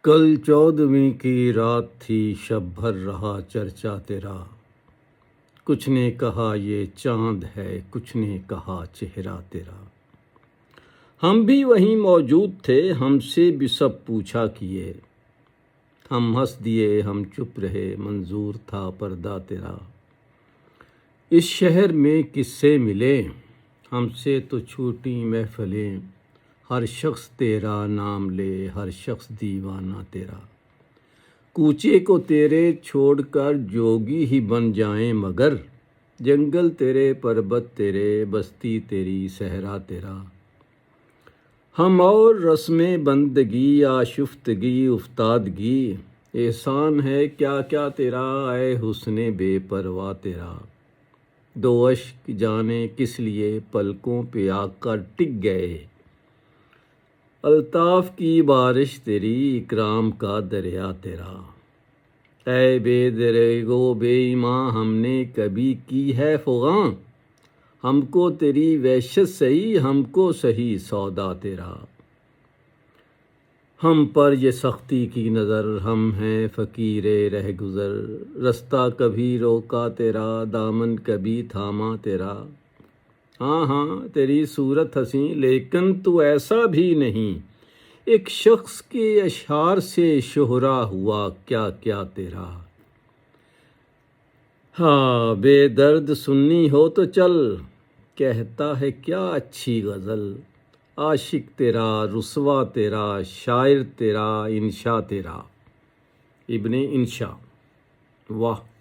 کل 14ویں کی رات تھی، شب بھر رہا چرچا تیرا۔ کچھ نے کہا یہ چاند ہے، کچھ نے کہا چہرہ تیرا۔ ہم بھی وہیں موجود تھے، ہم سے بھی سب پوچھا کیے۔ ہم ہنس دیے، ہم چپ رہے، منظور تھا پردہ تیرا۔ اس شہر میں کس سے ملے، ہم سے تو چھوٹی محفلیں۔ ہر شخص تیرا نام لے، ہر شخص دیوانہ تیرا۔ کوچے کو تیرے چھوڑ کر جوگی ہی بن جائیں مگر، جنگل تیرے، پربت تیرے، بستی تیری، صحرا تیرا۔ ہم اور رسم بندگی، آشفتگی، افتادگی، احسان ہے کیا کیا تیرا، اے حسن بے پرواہ تیرا۔ دو اشک جانے کس لیے پلکوں پہ آ کر ٹک گئے، الطاف کی بارش تیری، اکرام کا دریا تیرا۔ اے بے درگو بے ایماں، ہم نے کبھی کی ہے فغاں، ہم کو تیری وحشت سہی، ہم کو سہی سودا تیرا۔ ہم پر یہ سختی کی نظر، ہم ہیں فقیر رہ گزر، رستہ کبھی روکا تیرا، دامن کبھی تھاما تیرا۔ ہاں ہاں تیری صورت حسیں، لیکن تو ایسا بھی نہیں، ایک شخص کے اشعار سے شہرا ہوا کیا کیا تیرا۔ ہاں بے درد سننی ہو تو چل، کہتا ہے کیا اچھی غزل۔ عاشق تیرا، رسوا تیرا، شاعر تیرا، انشا تیرا۔ ابن انشا۔ واہ